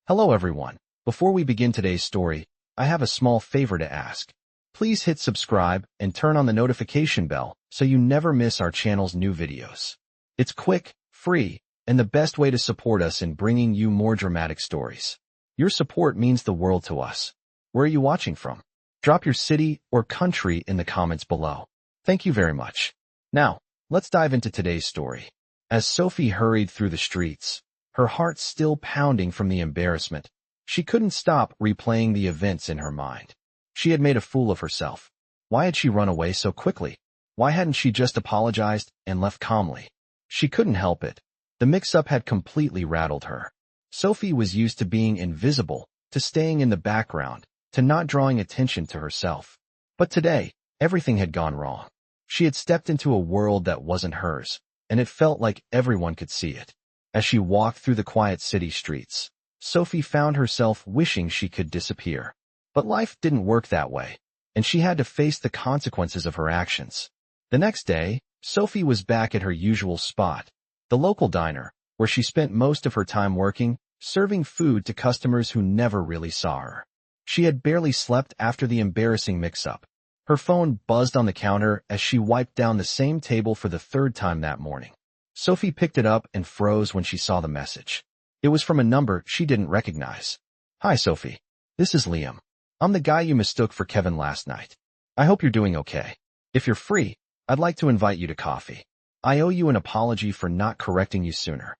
Hello everyone. Before we begin today's story, I have a small favor to ask. Please hit subscribe and turn on the notification bell so you never miss our channel's new videos. It's quick, free, and the best way to support us in bringing you more dramatic stories. Your support means the world to us. Where are you watching from? Drop your city or country in the comments below. Thank you very much. Now, let's dive into today's story. As Sophie hurried through the streets, her heart still pounding from the embarrassment, she couldn't stop replaying the events in her mind. She had made a fool of herself. Why had she run away so quickly? Why hadn't she just apologized and left calmly? She couldn't help it. The mix-up had completely rattled her. Sophie was used to being invisible, to staying in the background, to not drawing attention to herself. But today, everything had gone wrong. She had stepped into a world that wasn't hers, and it felt like everyone could see it. As she walked through the quiet city streets, Sophie found herself wishing she could disappear. But life didn't work that way, and she had to face the consequences of her actions. The next day, Sophie was back at her usual spot, the local diner, where she spent most of her time working, serving food to customers who never really saw her. She had barely slept after the embarrassing mix-up. Her phone buzzed on the counter as she wiped down the same table for the third time that morning. Sophie picked it up and froze when she saw the message. It was from a number she didn't recognize. Hi, Sophie. This is Liam. I'm the guy you mistook for Kevin last night. I hope you're doing okay. If you're free, I'd like to invite you to coffee. I owe you an apology for not correcting you sooner.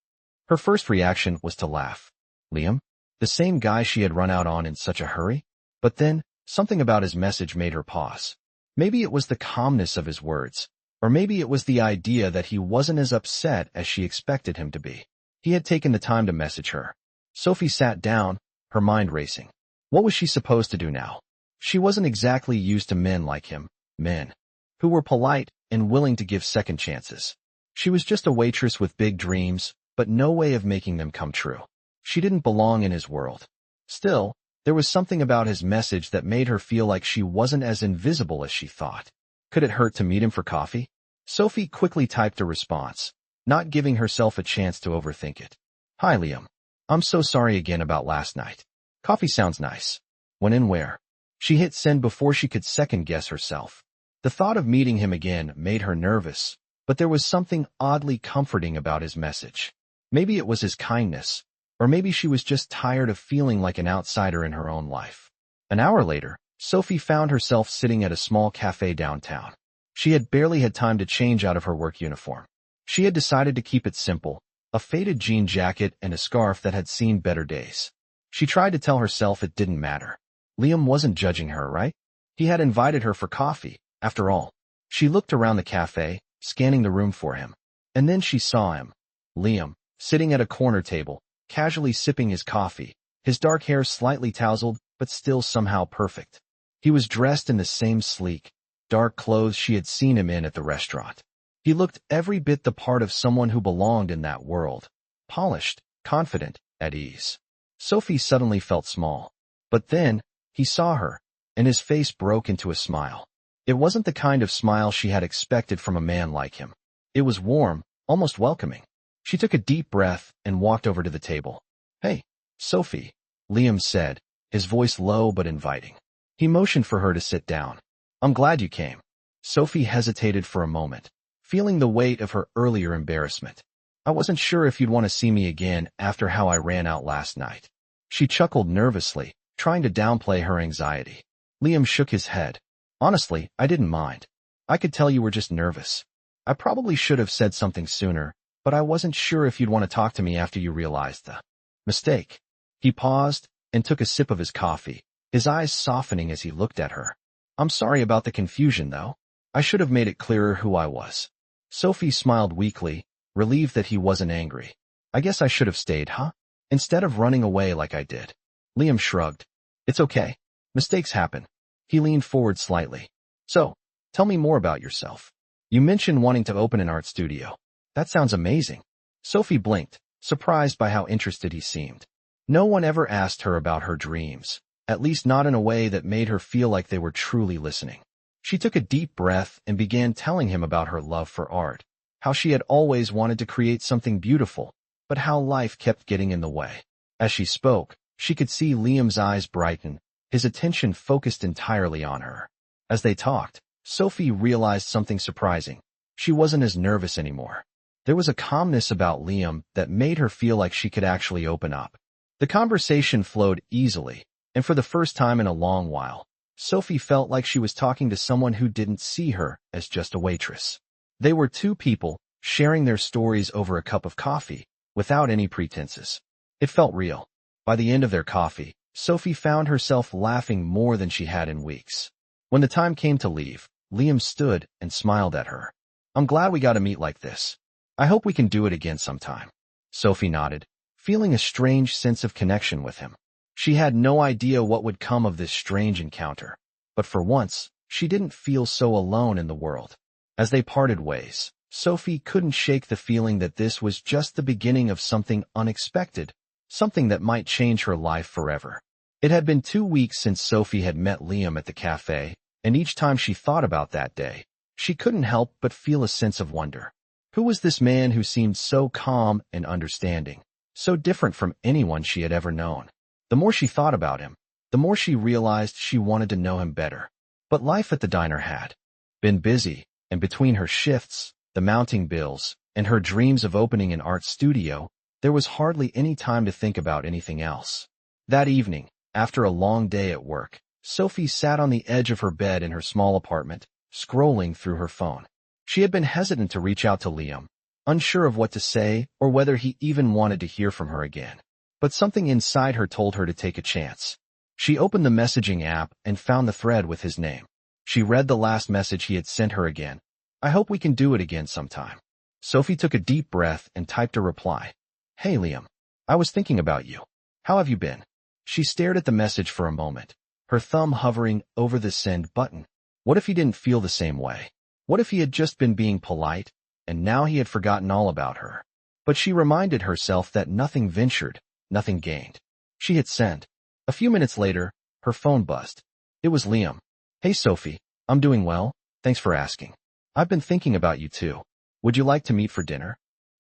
Her first reaction was to laugh. Liam? The same guy she had run out on in such a hurry? But then, something about his message made her pause. Maybe it was the calmness of his words. Or maybe it was the idea that he wasn't as upset as she expected him to be. He had taken the time to message her. Sophie sat down, her mind racing. What was she supposed to do now? She wasn't exactly used to men like him, men who were polite and willing to give second chances. She was just a waitress with big dreams, but no way of making them come true. She didn't belong in his world. Still, there was something about his message that made her feel like she wasn't as invisible as she thought. Could it hurt to meet him for coffee? Sophie quickly typed a response, not giving herself a chance to overthink it. Hi, Liam. I'm so sorry again about last night. Coffee sounds nice. When and where? She hit send before she could second-guess herself. The thought of meeting him again made her nervous, but there was something oddly comforting about his message. Maybe it was his kindness, or maybe she was just tired of feeling like an outsider in her own life. An hour later, Sophie found herself sitting at a small café downtown. She had barely had time to change out of her work uniform. She had decided to keep it simple, a faded jean jacket and a scarf that had seen better days. She tried to tell herself it didn't matter. Liam wasn't judging her, right? He had invited her for coffee, after all. She looked around the café, scanning the room for him. And then she saw him. Liam, sitting at a corner table, casually sipping his coffee, his dark hair slightly tousled, but still somehow perfect. He was dressed in the same sleek, dark clothes she had seen him in at the restaurant. He looked every bit the part of someone who belonged in that world. Polished, confident, at ease. Sophie suddenly felt small. But then, he saw her, and his face broke into a smile. It wasn't the kind of smile she had expected from a man like him. It was warm, almost welcoming. She took a deep breath and walked over to the table. Hey, Sophie, Liam said, his voice low but inviting. He motioned for her to sit down. I'm glad you came. Sophie hesitated for a moment, feeling the weight of her earlier embarrassment. I wasn't sure if you'd want to see me again after how I ran out last night. She chuckled nervously, trying to downplay her anxiety. Liam shook his head. Honestly, I didn't mind. I could tell you were just nervous. I probably should have said something sooner, but I wasn't sure if you'd want to talk to me after you realized the mistake. He paused and took a sip of his coffee, his eyes softening as he looked at her. I'm sorry about the confusion, though. I should have made it clearer who I was. Sophie smiled weakly, relieved that he wasn't angry. I guess I should have stayed, huh? Instead of running away like I did. Liam shrugged. It's okay. Mistakes happen. He leaned forward slightly. So, tell me more about yourself. You mentioned wanting to open an art studio. That sounds amazing. Sophie blinked, surprised by how interested he seemed. No one ever asked her about her dreams, at least not in a way that made her feel like they were truly listening. She took a deep breath and began telling him about her love for art, how she had always wanted to create something beautiful, but how life kept getting in the way. As she spoke, She could see Liam's eyes brighten, his attention focused entirely on her. As they talked, Sophie realized something surprising. She wasn't as nervous anymore. There was a calmness about Liam that made her feel like she could actually open up. The conversation flowed easily, and for the first time in a long while, Sophie felt like she was talking to someone who didn't see her as just a waitress. They were two people, sharing their stories over a cup of coffee, without any pretenses. It felt real. By the end of their coffee, Sophie found herself laughing more than she had in weeks. When the time came to leave, Liam stood and smiled at her. "I'm glad we got to meet like this. I hope we can do it again sometime." Sophie nodded, feeling a strange sense of connection with him. She had no idea what would come of this strange encounter, but for once, she didn't feel so alone in the world. As they parted ways, Sophie couldn't shake the feeling that this was just the beginning of something unexpected, something that might change her life forever. It had been 2 weeks since Sophie had met Liam at the café, and each time she thought about that day, she couldn't help but feel a sense of wonder. Who was this man who seemed so calm and understanding, so different from anyone she had ever known? The more she thought about him, the more she realized she wanted to know him better. But life at the diner had been busy, and between her shifts, the mounting bills, and her dreams of opening an art studio, there was hardly any time to think about anything else. That evening, after a long day at work, Sophie sat on the edge of her bed in her small apartment, scrolling through her phone. She had been hesitant to reach out to Liam, unsure of what to say or whether he even wanted to hear from her again. But something inside her told her to take a chance. She opened the messaging app and found the thread with his name. She read the last message he had sent her again. "I hope we can do it again sometime." Sophie took a deep breath and typed a reply. "Hey Liam, I was thinking about you. How have you been?" She stared at the message for a moment, her thumb hovering over the send button. What if he didn't feel the same way? What if he had just been being polite, and now he had forgotten all about her? But she reminded herself that nothing ventured, nothing gained. She hit send. A few minutes later, her phone buzzed. It was Liam. "Hey Sophie, I'm doing well, thanks for asking. I've been thinking about you too. Would you like to meet for dinner?"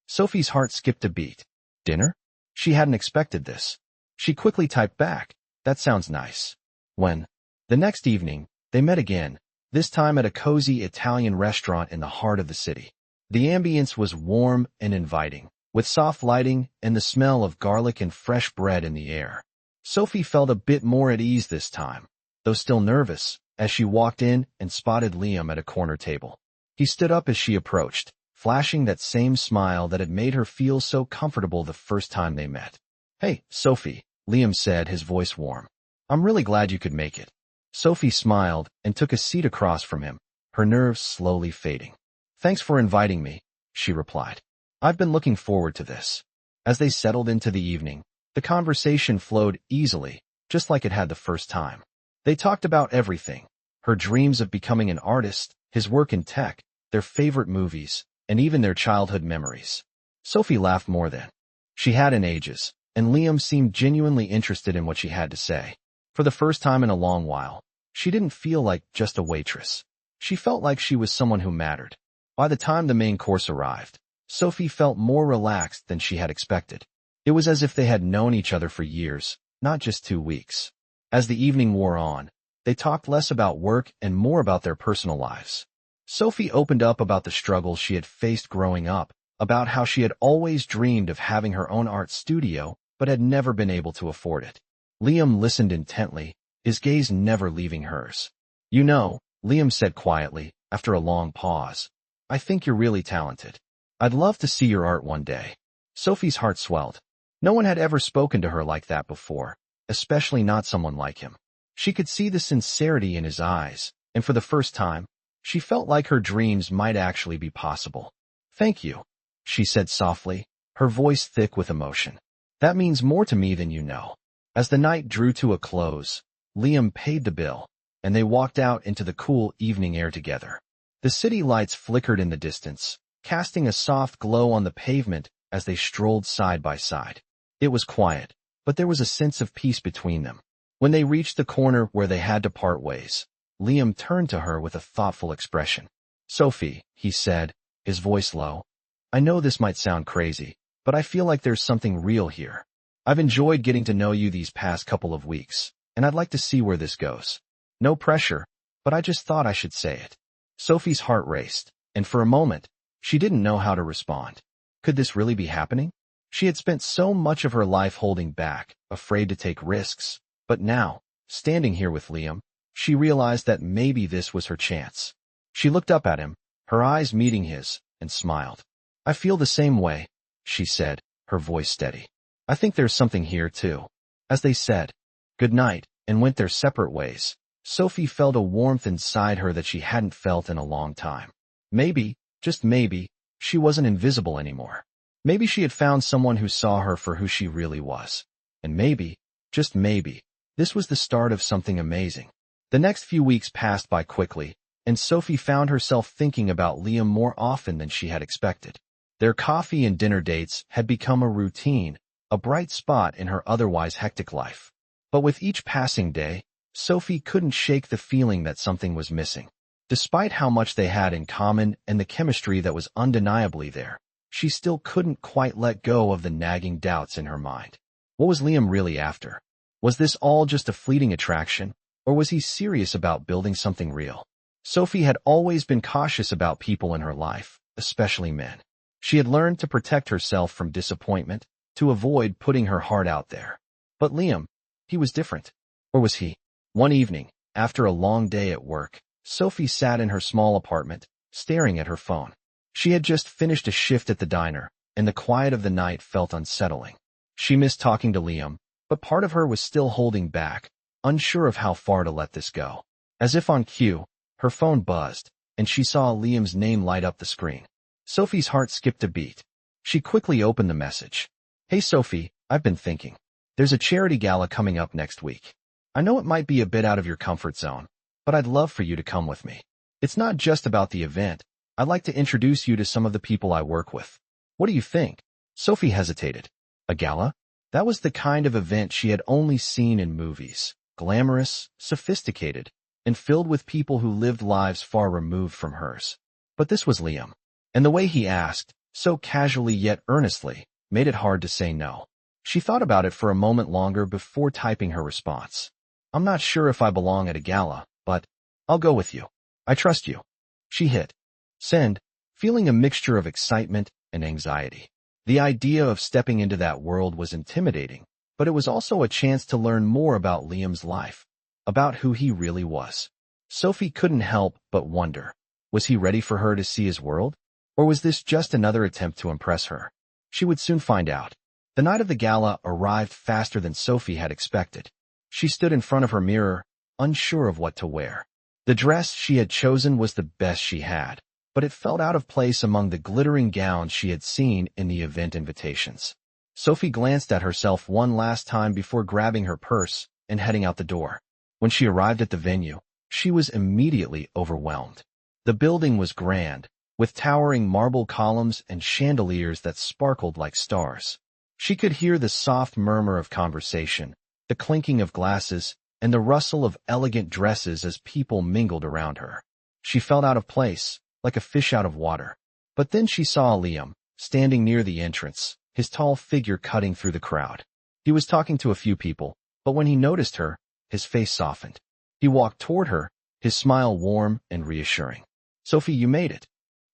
Sophie's heart skipped a beat. Dinner? She hadn't expected this. She quickly typed back, "That sounds nice." When? The next evening, they met again, this time at a cozy Italian restaurant in the heart of the city. The ambience was warm and inviting, with soft lighting and the smell of garlic and fresh bread in the air. Sophie felt a bit more at ease this time, though still nervous, as she walked in and spotted Liam at a corner table. He stood up as she approached, flashing that same smile that had made her feel so comfortable the first time they met. "Hey, Sophie," Liam said, his voice warm. "I'm really glad you could make it." Sophie smiled and took a seat across from him, her nerves slowly fading. "Thanks for inviting me," she replied. "I've been looking forward to this." As they settled into the evening, the conversation flowed easily, just like it had the first time. They talked about everything: her dreams of becoming an artist, his work in tech, their favorite movies, and even their childhood memories. Sophie laughed more than she had in ages, and Liam seemed genuinely interested in what she had to say. For the first time in a long while, she didn't feel like just a waitress. She felt like she was someone who mattered. By the time the main course arrived, Sophie felt more relaxed than she had expected. It was as if they had known each other for years, not just 2 weeks. As the evening wore on, they talked less about work and more about their personal lives. Sophie opened up about the struggles she had faced growing up, about how she had always dreamed of having her own art studio, but had never been able to afford it. Liam listened intently, his gaze never leaving hers. "You know," Liam said quietly, after a long pause, "I think you're really talented. I'd love to see your art one day." Sophie's heart swelled. No one had ever spoken to her like that before, especially not someone like him. She could see the sincerity in his eyes, and for the first time, she felt like her dreams might actually be possible. "Thank you," she said softly, her voice thick with emotion. "That means more to me than you know." As the night drew to a close, Liam paid the bill, and they walked out into the cool evening air together. The city lights flickered in the distance, casting a soft glow on the pavement as they strolled side by side. It was quiet, but there was a sense of peace between them. When they reached the corner where they had to part ways, Liam turned to her with a thoughtful expression. "Sophie," he said, his voice low, "I know this might sound crazy, but I feel like there's something real here. I've enjoyed getting to know you these past couple of weeks, and I'd like to see where this goes. No pressure, but I just thought I should say it. Sophie's heart raced, and for a moment, she didn't know how to respond. Could this really be happening? She had spent so much of her life holding back, afraid to take risks, but now, standing here with Liam, she realized that maybe this was her chance. She looked up at him, her eyes meeting his, and smiled. I feel the same way, she said, her voice steady. I think there's something here too. As they said, good night, and went their separate ways, Sophie felt a warmth inside her that she hadn't felt in a long time. Maybe, just maybe, she wasn't invisible anymore. Maybe she had found someone who saw her for who she really was. And maybe, just maybe, this was the start of something amazing. The next few weeks passed by quickly, and Sophie found herself thinking about Liam more often than she had expected. Their coffee and dinner dates had become a routine, a bright spot in her otherwise hectic life. But with each passing day, Sophie couldn't shake the feeling that something was missing. Despite how much they had in common and the chemistry that was undeniably there, she still couldn't quite let go of the nagging doubts in her mind. What was Liam really after? Was this all just a fleeting attraction, or was he serious about building something real? Sophie had always been cautious about people in her life, especially men. She had learned to protect herself from disappointment, to avoid putting her heart out there. But Liam, he was different. Or was he? One evening, after a long day at work, Sophie sat in her small apartment, staring at her phone. She had just finished a shift at the diner, and the quiet of the night felt unsettling. She missed talking to Liam, but part of her was still holding back, unsure of how far to let this go. As if on cue, her phone buzzed, and she saw Liam's name light up the screen. Sophie's heart skipped a beat. She quickly opened the message. Hey Sophie, I've been thinking. There's a charity gala coming up next week. I know it might be a bit out of your comfort zone, but I'd love for you to come with me. It's not just about the event. I'd like to introduce you to some of the people I work with. What do you think? Sophie hesitated. A gala? That was the kind of event she had only seen in movies. Glamorous, sophisticated, and filled with people who lived lives far removed from hers. But this was Liam. And the way he asked, so casually yet earnestly, made it hard to say no. She thought about it for a moment longer before typing her response. I'm not sure if I belong at a gala, but I'll go with you. I trust you. She hit send, feeling a mixture of excitement and anxiety. The idea of stepping into that world was intimidating, but it was also a chance to learn more about Liam's life, about who he really was. Sophie couldn't help but wonder, was he ready for her to see his world? Or was this just another attempt to impress her? She would soon find out. The night of the gala arrived faster than Sophie had expected. She stood in front of her mirror, unsure of what to wear. The dress she had chosen was the best she had, but it felt out of place among the glittering gowns she had seen in the event invitations. Sophie glanced at herself one last time before grabbing her purse and heading out the door. When she arrived at the venue, she was immediately overwhelmed. The building was grand, with towering marble columns and chandeliers that sparkled like stars. She could hear the soft murmur of conversation, the clinking of glasses, and the rustle of elegant dresses as people mingled around her. She felt out of place, like a fish out of water. But then she saw Liam, standing near the entrance, his tall figure cutting through the crowd. He was talking to a few people, but when he noticed her, his face softened. He walked toward her, his smile warm and reassuring. Sophie, you made it,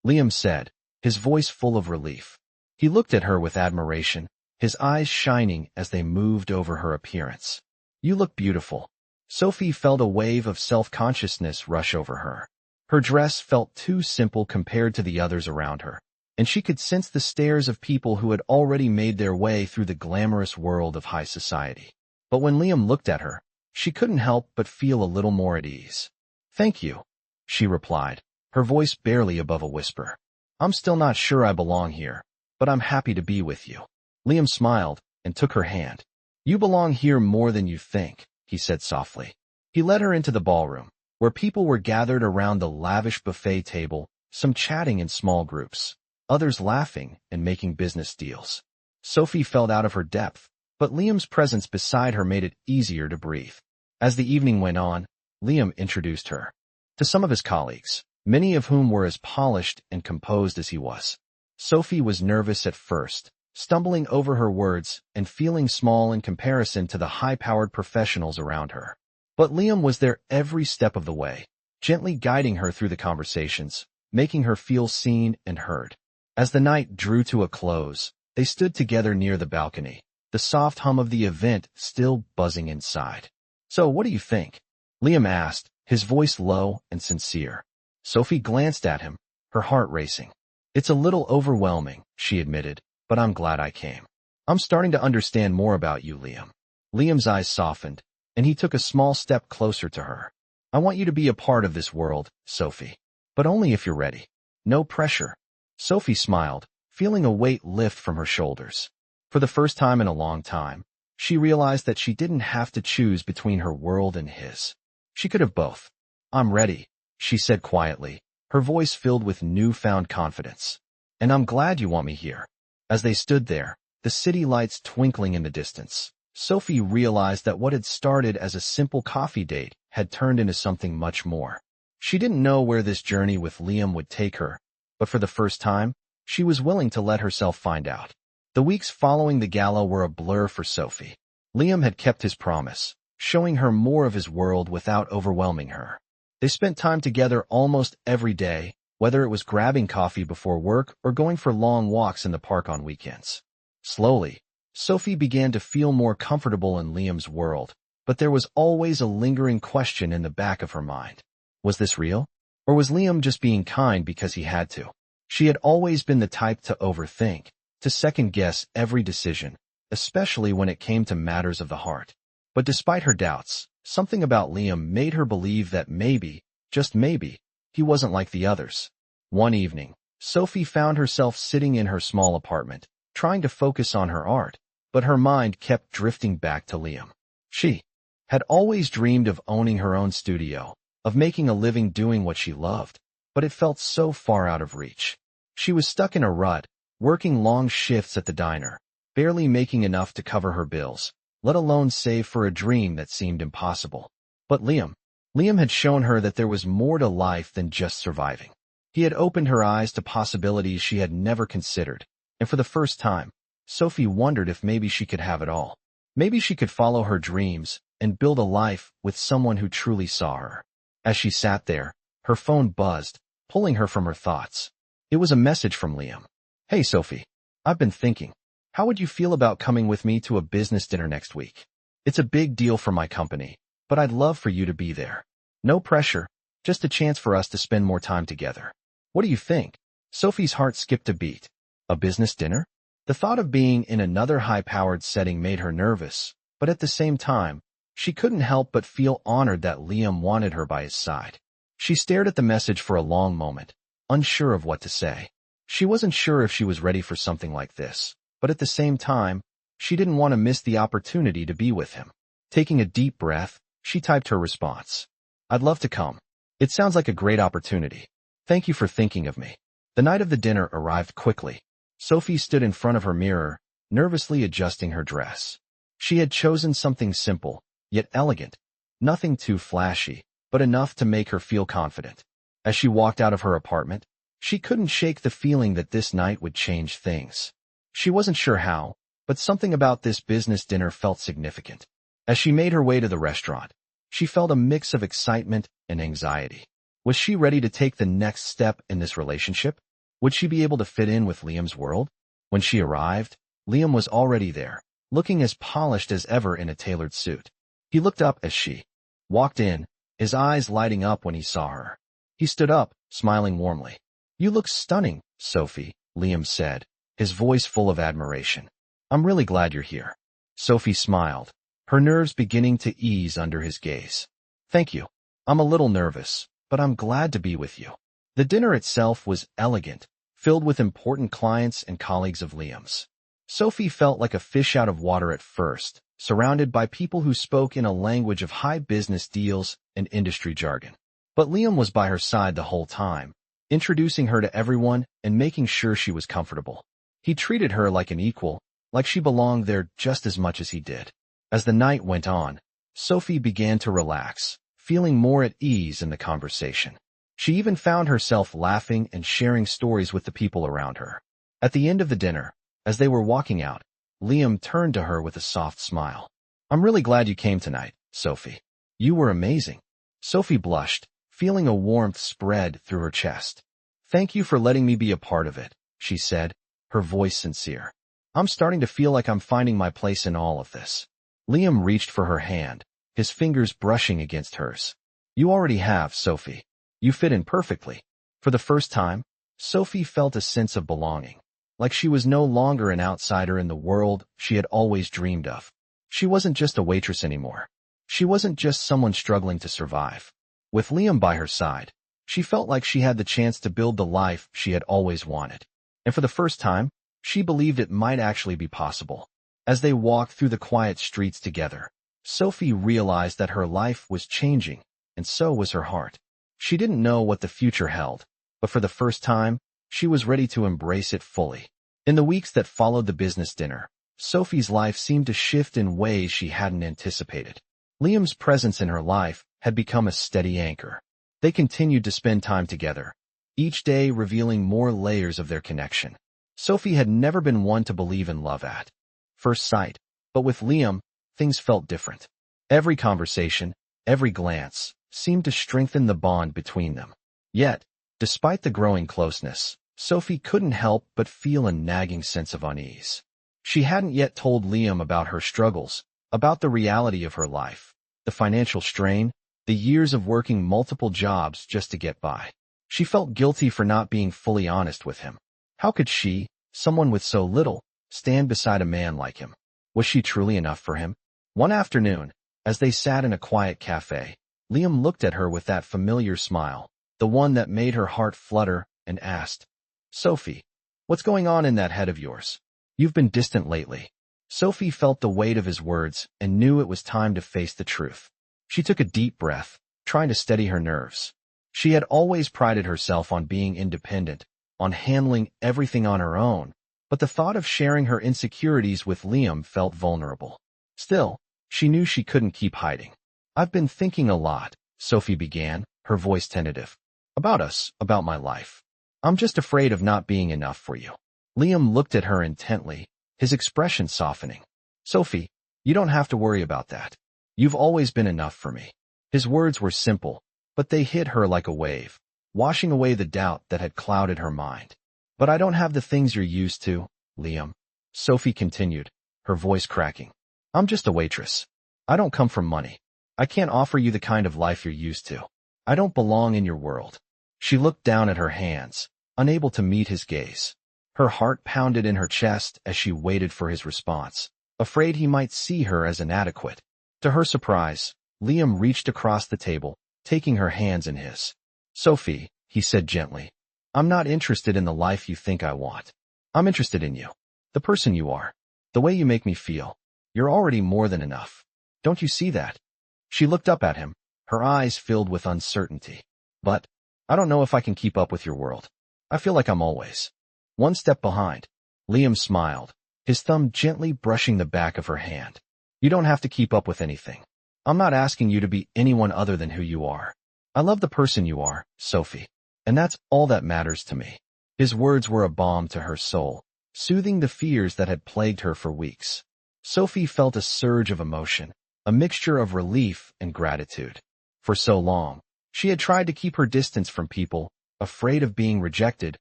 Liam said, his voice full of relief. He looked at her with admiration, his eyes shining as they moved over her appearance. You look beautiful. Sophie felt a wave of self-consciousness rush over her. Her dress felt too simple compared to the others around her, and she could sense the stares of people who had already made their way through the glamorous world of high society. But when Liam looked at her, she couldn't help but feel a little more at ease. Thank you, she replied, her voice barely above a whisper. I'm still not sure I belong here, but I'm happy to be with you. Liam smiled and took her hand. You belong here more than you think, he said softly. He led her into the ballroom, where people were gathered around the lavish buffet table, some chatting in small groups, others laughing and making business deals. Sophie felt out of her depth, but Liam's presence beside her made it easier to breathe. As the evening went on, Liam introduced her to some of his colleagues, many of whom were as polished and composed as he was. Sophie was nervous at first, stumbling over her words and feeling small in comparison to the high-powered professionals around her. But Liam was there every step of the way, gently guiding her through the conversations, making her feel seen and heard. As the night drew to a close, they stood together near the balcony, the soft hum of the event still buzzing inside. "So, what do you think?" Liam asked, his voice low and sincere. Sophie glanced at him, her heart racing. "It's a little overwhelming," she admitted, "but I'm glad I came. I'm starting to understand more about you, Liam." Liam's eyes softened, and he took a small step closer to her. "I want you to be a part of this world, Sophie, but only if you're ready. No pressure." Sophie smiled, feeling a weight lift from her shoulders. For the first time in a long time, she realized that she didn't have to choose between her world and his. She could have both. "I'm ready," she said quietly, her voice filled with newfound confidence. "And I'm glad you want me here." As they stood there, the city lights twinkling in the distance, Sophie realized that what had started as a simple coffee date had turned into something much more. She didn't know where this journey with Liam would take her, but for the first time, she was willing to let herself find out. The weeks following the gala were a blur for Sophie. Liam had kept his promise, showing her more of his world without overwhelming her. They spent time together almost every day, whether it was grabbing coffee before work or going for long walks in the park on weekends. Slowly, Sophie began to feel more comfortable in Liam's world, but there was always a lingering question in the back of her mind. Was this real? Or was Liam just being kind because he had to? She had always been the type to overthink, to second-guess every decision, especially when it came to matters of the heart. But despite her doubts, something about Liam made her believe that maybe, just maybe, he wasn't like the others. One evening, Sophie found herself sitting in her small apartment, trying to focus on her art, but her mind kept drifting back to Liam. She had always dreamed of owning her own studio, of making a living doing what she loved, but it felt so far out of reach. She was stuck in a rut, working long shifts at the diner, barely making enough to cover her bills, let alone save for a dream that seemed impossible. But Liam had shown her that there was more to life than just surviving. He had opened her eyes to possibilities she had never considered, and for the first time, Sophie wondered if maybe she could have it all. Maybe she could follow her dreams and build a life with someone who truly saw her. As she sat there, her phone buzzed, pulling her from her thoughts. It was a message from Liam. "Hey Sophie, I've been thinking, how would you feel about coming with me to a business dinner next week? It's a big deal for my company, but I'd love for you to be there. No pressure, just a chance for us to spend more time together. What do you think?" Sophie's heart skipped a beat. A business dinner? The thought of being in another high-powered setting made her nervous, but at the same time, she couldn't help but feel honored that Liam wanted her by his side. She stared at the message for a long moment, unsure of what to say. She wasn't sure if she was ready for something like this, but at the same time, she didn't want to miss the opportunity to be with him. Taking a deep breath, she typed her response. "I'd love to come. It sounds like a great opportunity. Thank you for thinking of me." The night of the dinner arrived quickly. Sophie stood in front of her mirror, nervously adjusting her dress. She had chosen something simple, yet elegant. Nothing too flashy, but enough to make her feel confident. As she walked out of her apartment, she couldn't shake the feeling that this night would change things. She wasn't sure how, but something about this business dinner felt significant. As she made her way to the restaurant, she felt a mix of excitement and anxiety. Was she ready to take the next step in this relationship? Would she be able to fit in with Liam's world? When she arrived, Liam was already there, looking as polished as ever in a tailored suit. He looked up as she walked in, his eyes lighting up when he saw her. He stood up, smiling warmly. "You look stunning, Sophie," Liam said, his voice full of admiration. "I'm really glad you're here." Sophie smiled, her nerves beginning to ease under his gaze. "Thank you. I'm a little nervous, but I'm glad to be with you." The dinner itself was elegant, filled with important clients and colleagues of Liam's. Sophie felt like a fish out of water at first, surrounded by people who spoke in a language of high business deals and industry jargon. But Liam was by her side the whole time, introducing her to everyone and making sure she was comfortable. He treated her like an equal, like she belonged there just as much as he did. As the night went on, Sophie began to relax, feeling more at ease in the conversation. She even found herself laughing and sharing stories with the people around her. At the end of the dinner, As they were walking out, Liam turned to her with a soft smile. "I'm really glad you came tonight, Sophie. You were amazing." Sophie blushed, feeling a warmth spread through her chest. "Thank you for letting me be a part of it," she said, her voice sincere. "I'm starting to feel like I'm finding my place in all of this." Liam reached for her hand, his fingers brushing against hers. "You already have, Sophie. You fit in perfectly." For the first time, Sophie felt a sense of belonging, like she was no longer an outsider in the world she had always dreamed of. She wasn't just a waitress anymore. She wasn't just someone struggling to survive. With Liam by her side, she felt like she had the chance to build the life she had always wanted. And for the first time, she believed it might actually be possible. As they walked through the quiet streets together, Sophie realized that her life was changing, and so was her heart. She didn't know what the future held, but for the first time, she was ready to embrace it fully. In the weeks that followed the business dinner, Sophie's life seemed to shift in ways she hadn't anticipated. Liam's presence in her life had become a steady anchor. They continued to spend time together, each day revealing more layers of their connection. Sophie had never been one to believe in love at first sight, but with Liam, things felt different. Every conversation, every glance, seemed to strengthen the bond between them. Yet, despite the growing closeness, Sophie couldn't help but feel a nagging sense of unease. She hadn't yet told Liam about her struggles, about the reality of her life, the financial strain, the years of working multiple jobs just to get by. She felt guilty for not being fully honest with him. How could she, someone with so little, stand beside a man like him? Was she truly enough for him? One afternoon, as they sat in a quiet café, Liam looked at her with that familiar smile, the one that made her heart flutter, and asked, "Sophie, what's going on in that head of yours? You've been distant lately." Sophie felt the weight of his words and knew it was time to face the truth. She took a deep breath, trying to steady her nerves. She had always prided herself on being independent, on handling everything on her own, but the thought of sharing her insecurities with Liam felt vulnerable. Still, she knew she couldn't keep hiding. "I've been thinking a lot," Sophie began, her voice tentative. "About us, about my life. I'm just afraid of not being enough for you." Liam looked at her intently, his expression softening. "Sophie, you don't have to worry about that. You've always been enough for me." His words were simple, but they hit her like a wave, washing away the doubt that had clouded her mind. "But I don't have the things you're used to, Liam," Sophie continued, her voice cracking. "I'm just a waitress. I don't come from money. I can't offer you the kind of life you're used to. I don't belong in your world." She looked down at her hands, unable to meet his gaze. Her heart pounded in her chest as she waited for his response, afraid he might see her as inadequate. To her surprise, Liam reached across the table, taking her hands in his. "Sophie," he said gently, "I'm not interested in the life you think I want. I'm interested in you. The person you are. The way you make me feel. You're already more than enough. Don't you see that?" She looked up at him, her eyes filled with uncertainty. "But I don't know if I can keep up with your world. I feel like I'm always one step behind." Liam smiled, his thumb gently brushing the back of her hand. "You don't have to keep up with anything. I'm not asking you to be anyone other than who you are. I love the person you are, Sophie, and that's all that matters to me." His words were a balm to her soul, soothing the fears that had plagued her for weeks. Sophie felt a surge of emotion, a mixture of relief and gratitude. For so long, she had tried to keep her distance from people, afraid of being rejected,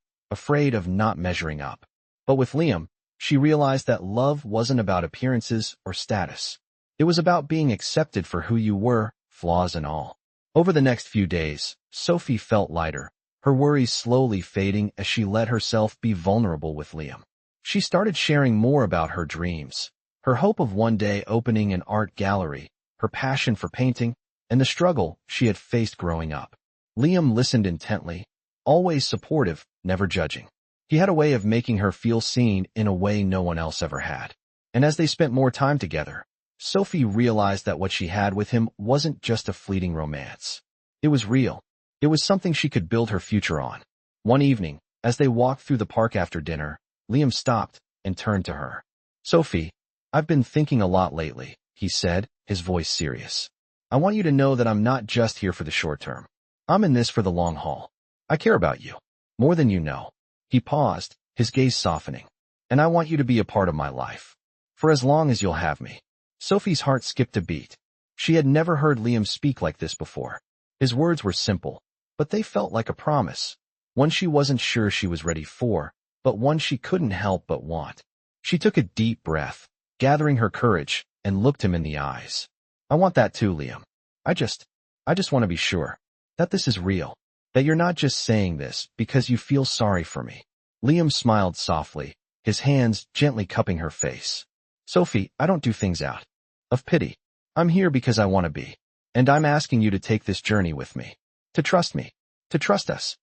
afraid of not measuring up. But with Liam, she realized that love wasn't about appearances or status. It was about being accepted for who you were, flaws and all. Over the next few days, Sophie felt lighter, her worries slowly fading as she let herself be vulnerable with Liam. She started sharing more about her dreams, her hope of one day opening an art gallery, her passion for painting, and the struggle she had faced growing up. Liam listened intently, always supportive, never judging. He had a way of making her feel seen in a way no one else ever had. And as they spent more time together, Sophie realized that what she had with him wasn't just a fleeting romance. It was real. It was something she could build her future on. One evening, as they walked through the park after dinner, Liam stopped and turned to her. "Sophie, I've been thinking a lot lately," he said, his voice serious. "I want you to know that I'm not just here for the short term. I'm in this for the long haul. I care about you. More than you know." He paused, his gaze softening. and I want you to be a part of my life. For as long as you'll have me." Sophie's heart skipped a beat. She had never heard Liam speak like this before. His words were simple, but they felt like a promise. One she wasn't sure she was ready for, but one she couldn't help but want. She took a deep breath, gathering her courage, and looked him in the eyes. "I want that too, Liam. I just want to be sure that this is real, that you're not just saying this because you feel sorry for me." Liam smiled softly, his hands gently cupping her face. "Sophie, I don't do things out of pity. I'm here because I want to be, and I'm asking you to take this journey with me, to trust me, to trust us."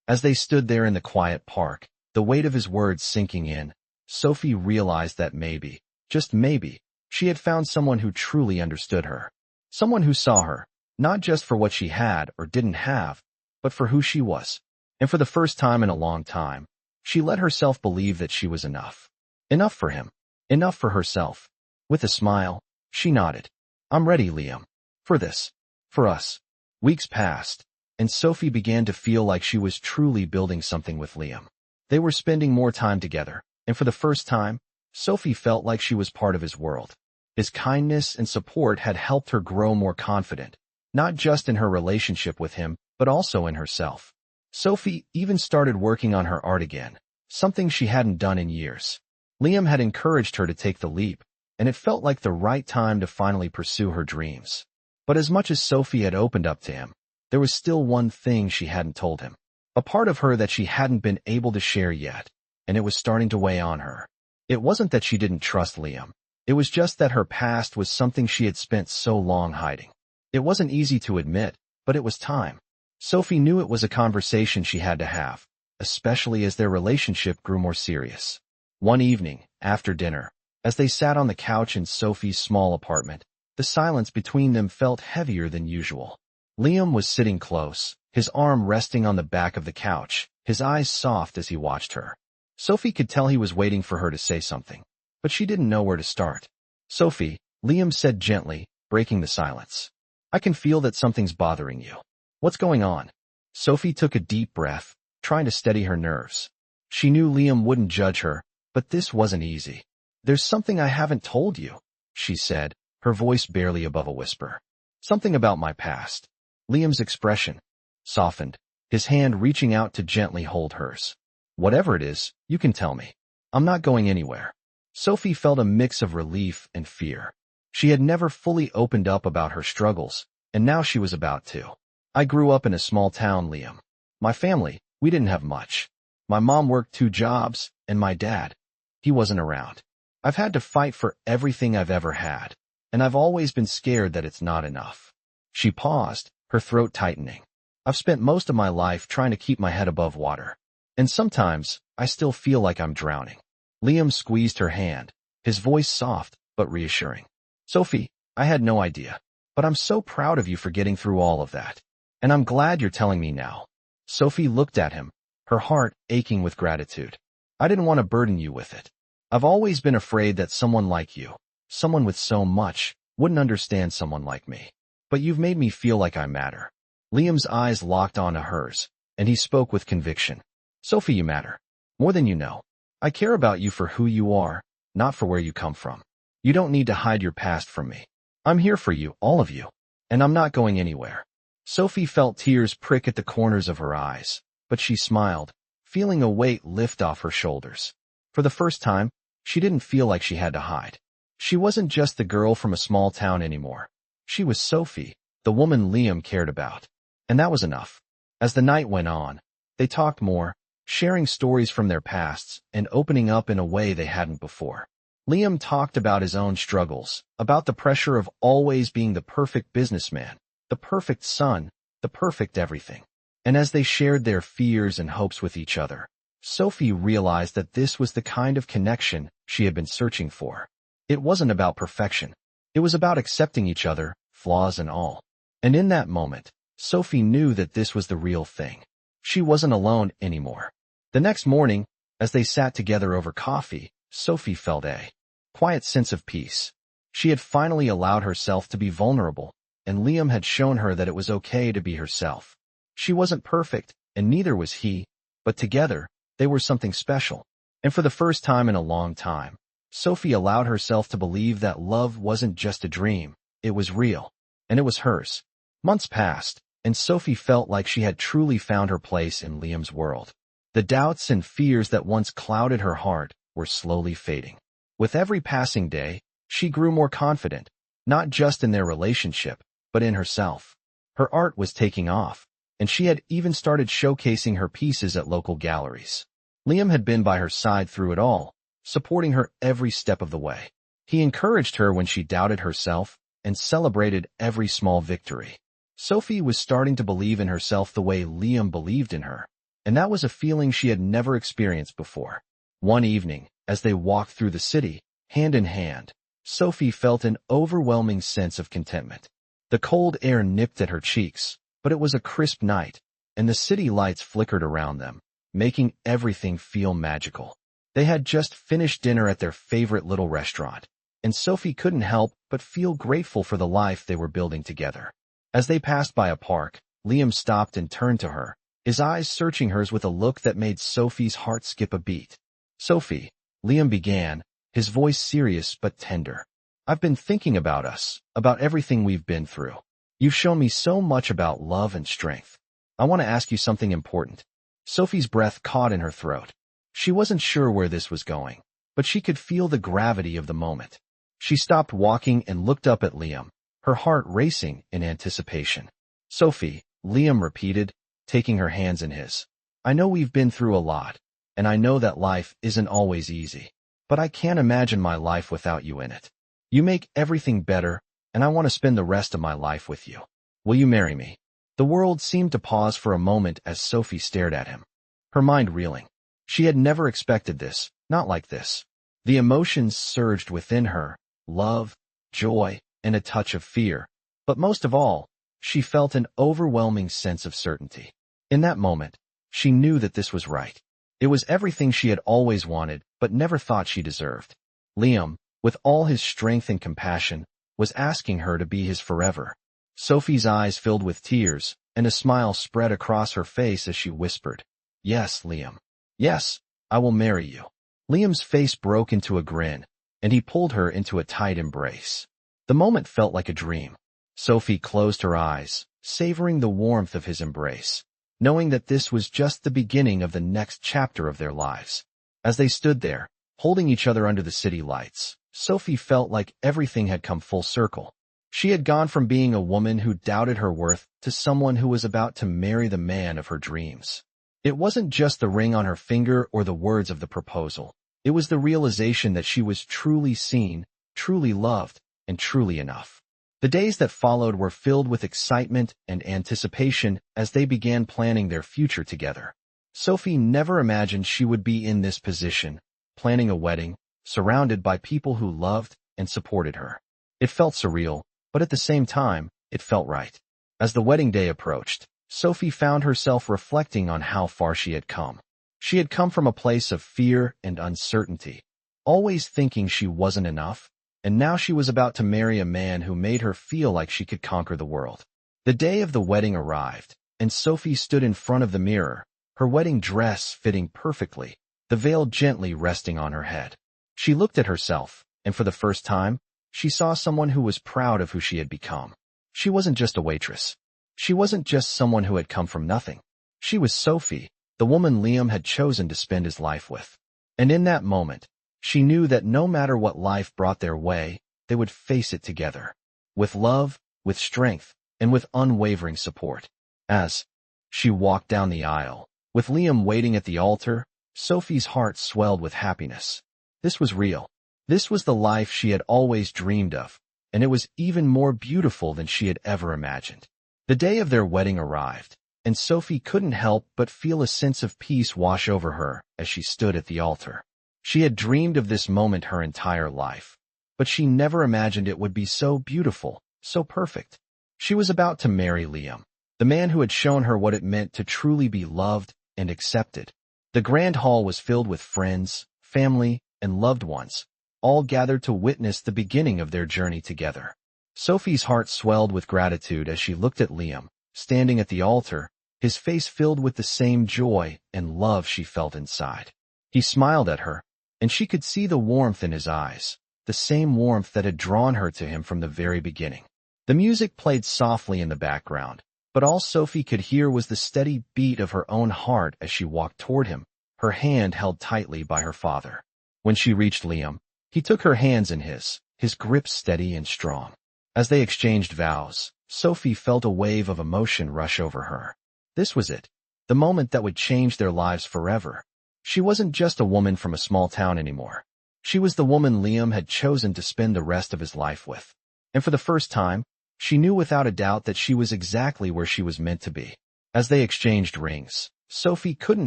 As they stood there in the quiet park, the weight of his words sinking in, Sophie realized that maybe, just maybe, she had found someone who truly understood her. Someone who saw her, not just for what she had or didn't have, but for who she was. And for the first time in a long time, she let herself believe that she was enough. Enough for him. Enough for herself. With a smile, she nodded. "I'm ready, Liam. For this. For us." Weeks passed, and Sophie began to feel like she was truly building something with Liam. They were spending more time together, and for the first time, Sophie felt like she was part of his world. His kindness and support had helped her grow more confident, not just in her relationship with him, but also in herself. Sophie even started working on her art again, something she hadn't done in years. Liam had encouraged her to take the leap, and it felt like the right time to finally pursue her dreams. But as much as Sophie had opened up to him, there was still one thing she hadn't told him. A part of her that she hadn't been able to share yet, and it was starting to weigh on her. It wasn't that she didn't trust Liam. It was just that her past was something she had spent so long hiding. It wasn't easy to admit, but it was time. Sophie knew it was a conversation she had to have, especially as their relationship grew more serious. One evening, after dinner, as they sat on the couch in Sophie's small apartment, the silence between them felt heavier than usual. Liam was sitting close, his arm resting on the back of the couch, his eyes soft as he watched her. Sophie could tell he was waiting for her to say something, but she didn't know where to start. "Sophie," Liam said gently, breaking the silence. "I can feel that something's bothering you. What's going on?" Sophie took a deep breath, trying to steady her nerves. She knew Liam wouldn't judge her, but this wasn't easy. "There's something I haven't told you," she said, her voice barely above a whisper. "Something about my past." Liam's expression softened, his hand reaching out to gently hold hers. "Whatever it is, you can tell me. I'm not going anywhere." Sophie felt a mix of relief and fear. She had never fully opened up about her struggles, and now she was about to. "I grew up in a small town, Liam. My family, we didn't have much. My mom worked 2 jobs, and my dad, he wasn't around. I've had to fight for everything I've ever had, and I've always been scared that it's not enough." She paused, her throat tightening. "I've spent most of my life trying to keep my head above water, and sometimes I still feel like I'm drowning." Liam squeezed her hand, his voice soft but reassuring. "Sophie, I had no idea, but I'm so proud of you for getting through all of that, and I'm glad you're telling me now." Sophie looked at him, her heart aching with gratitude. "I didn't want to burden you with it. I've always been afraid that someone like you, someone with so much, wouldn't understand someone like me. But you've made me feel like I matter." Liam's eyes locked onto hers, and he spoke with conviction. "Sophie, you matter. More than you know. I care about you for who you are, not for where you come from. You don't need to hide your past from me. I'm here for you, all of you, and I'm not going anywhere." Sophie felt tears prick at the corners of her eyes, but she smiled, feeling a weight lift off her shoulders. For the first time, she didn't feel like she had to hide. She wasn't just the girl from a small town anymore. She was Sophie, the woman Liam cared about. And that was enough. As the night went on, they talked more, sharing stories from their pasts and opening up in a way they hadn't before. Liam talked about his own struggles, about the pressure of always being the perfect businessman, the perfect son, the perfect everything. And as they shared their fears and hopes with each other, Sophie realized that this was the kind of connection she had been searching for. It wasn't about perfection. It was about accepting each other, flaws and all. And in that moment, Sophie knew that this was the real thing. She wasn't alone anymore. The next morning, as they sat together over coffee, Sophie felt a quiet sense of peace. She had finally allowed herself to be vulnerable, and Liam had shown her that it was okay to be herself. She wasn't perfect, and neither was he, but together, they were something special. And for the first time in a long time, Sophie allowed herself to believe that love wasn't just a dream, it was real, and it was hers. Months passed, and Sophie felt like she had truly found her place in Liam's world. The doubts and fears that once clouded her heart were slowly fading. With every passing day, she grew more confident, not just in their relationship, but in herself. Her art was taking off, and she had even started showcasing her pieces at local galleries. Liam had been by her side through it all, supporting her every step of the way. He encouraged her when she doubted herself and celebrated every small victory. Sophie was starting to believe in herself the way Liam believed in her, and that was a feeling she had never experienced before. One evening, as they walked through the city, hand in hand, Sophie felt an overwhelming sense of contentment. The cold air nipped at her cheeks, but it was a crisp night, and the city lights flickered around them, making everything feel magical. They had just finished dinner at their favorite little restaurant, and Sophie couldn't help but feel grateful for the life they were building together. As they passed by a park, Liam stopped and turned to her, his eyes searching hers with a look that made Sophie's heart skip a beat. "Sophie," Liam began, his voice serious but tender. "I've been thinking about us, about everything we've been through. You've shown me so much about love and strength. I want to ask you something important." Sophie's breath caught in her throat. She wasn't sure where this was going, but she could feel the gravity of the moment. She stopped walking and looked up at Liam, her heart racing in anticipation. "Sophie," Liam repeated, taking her hands in his. "I know we've been through a lot, and I know that life isn't always easy, but I can't imagine my life without you in it. You make everything better, and I want to spend the rest of my life with you. Will you marry me?" The world seemed to pause for a moment as Sophie stared at him, her mind reeling. She had never expected this, not like this. The emotions surged within her, love, joy, and a touch of fear. But most of all, she felt an overwhelming sense of certainty. In that moment, she knew that this was right. It was everything she had always wanted, but never thought she deserved. Liam, with all his strength and compassion, was asking her to be his forever. Sophie's eyes filled with tears, and a smile spread across her face as she whispered, "Yes, Liam. Yes, I will marry you." Liam's face broke into a grin, and he pulled her into a tight embrace. The moment felt like a dream. Sophie closed her eyes, savoring the warmth of his embrace, knowing that this was just the beginning of the next chapter of their lives. As they stood there, holding each other under the city lights, Sophie felt like everything had come full circle. She had gone from being a woman who doubted her worth to someone who was about to marry the man of her dreams. It wasn't just the ring on her finger or the words of the proposal. It was the realization that she was truly seen, truly loved, and truly enough. The days that followed were filled with excitement and anticipation as they began planning their future together. Sophie never imagined she would be in this position, planning a wedding, surrounded by people who loved and supported her. It felt surreal, but at the same time, it felt right. As the wedding day approached, Sophie found herself reflecting on how far she had come. She had come from a place of fear and uncertainty, always thinking she wasn't enough, and now she was about to marry a man who made her feel like she could conquer the world. The day of the wedding arrived, and Sophie stood in front of the mirror, her wedding dress fitting perfectly, the veil gently resting on her head. She looked at herself, and for the first time, she saw someone who was proud of who she had become. She wasn't just a waitress. She wasn't just someone who had come from nothing. She was Sophie, the woman Liam had chosen to spend his life with. And in that moment, she knew that no matter what life brought their way, they would face it together. With love, with strength, and with unwavering support. As she walked down the aisle, with Liam waiting at the altar, Sophie's heart swelled with happiness. This was real. This was the life she had always dreamed of, and it was even more beautiful than she had ever imagined. The day of their wedding arrived, and Sophie couldn't help but feel a sense of peace wash over her as she stood at the altar. She had dreamed of this moment her entire life, but she never imagined it would be so beautiful, so perfect. She was about to marry Liam, the man who had shown her what it meant to truly be loved and accepted. The grand hall was filled with friends, family, and loved ones, all gathered to witness the beginning of their journey together. Sophie's heart swelled with gratitude as she looked at Liam, standing at the altar, his face filled with the same joy and love she felt inside. He smiled at her, and she could see the warmth in his eyes, the same warmth that had drawn her to him from the very beginning. The music played softly in the background, but all Sophie could hear was the steady beat of her own heart as she walked toward him, her hand held tightly by her father. When she reached Liam, he took her hands in his grip steady and strong. As they exchanged vows, Sophie felt a wave of emotion rush over her. This was it, the moment that would change their lives forever. She wasn't just a woman from a small town anymore. She was the woman Liam had chosen to spend the rest of his life with. And for the first time, she knew without a doubt that she was exactly where she was meant to be. As they exchanged rings, Sophie couldn't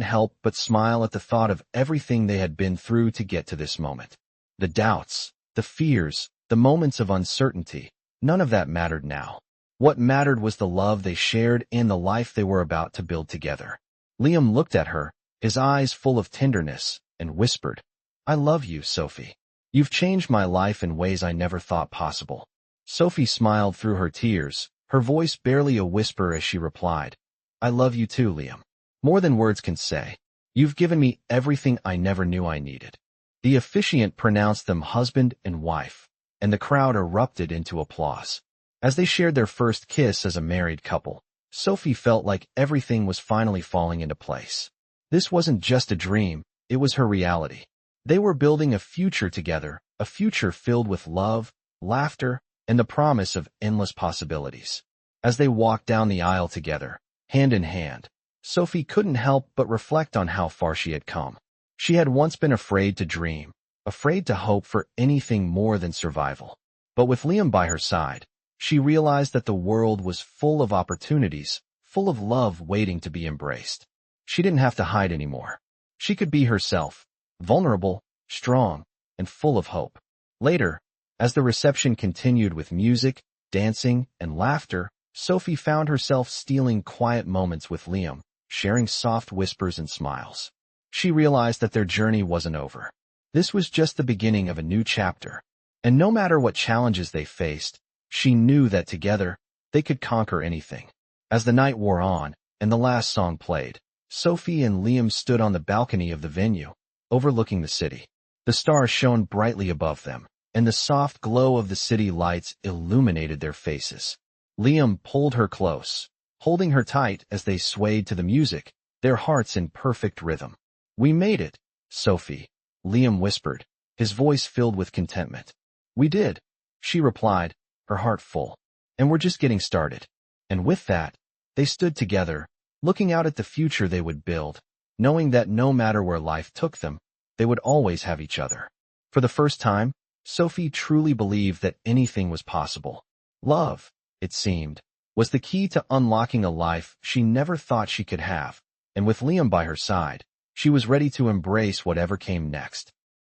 help but smile at the thought of everything they had been through to get to this moment. The doubts, the fears, the moments of uncertainty, none of that mattered now. What mattered was the love they shared and the life they were about to build together. Liam looked at her, his eyes full of tenderness, and whispered, "I love you, Sophie. You've changed my life in ways I never thought possible." Sophie smiled through her tears, her voice barely a whisper as she replied, "I love you too, Liam. More than words can say. You've given me everything I never knew I needed." The officiant pronounced them husband and wife, and the crowd erupted into applause. As they shared their first kiss as a married couple, Sophie felt like everything was finally falling into place. This wasn't just a dream, it was her reality. They were building a future together, a future filled with love, laughter, and the promise of endless possibilities. As they walked down the aisle together, hand in hand, Sophie couldn't help but reflect on how far she had come. She had once been afraid to dream, afraid to hope for anything more than survival. But with Liam by her side, she realized that the world was full of opportunities, full of love waiting to be embraced. She didn't have to hide anymore. She could be herself, vulnerable, strong, and full of hope. Later, as the reception continued with music, dancing, and laughter, Sophie found herself stealing quiet moments with Liam, sharing soft whispers and smiles. She realized that their journey wasn't over. This was just the beginning of a new chapter. And no matter what challenges they faced, she knew that together, they could conquer anything. As the night wore on, and the last song played, Sophie and Liam stood on the balcony of the venue, overlooking the city. The stars shone brightly above them, and the soft glow of the city lights illuminated their faces. Liam pulled her close, holding her tight as they swayed to the music, their hearts in perfect rhythm. "We made it, Sophie," Liam whispered, his voice filled with contentment. "We did," she replied, her heart full. "And we're just getting started." And with that, they stood together, looking out at the future they would build, knowing that no matter where life took them, they would always have each other. For the first time, Sophie truly believed that anything was possible. Love, it seemed, was the key to unlocking a life she never thought she could have, and with Liam by her side, she was ready to embrace whatever came next.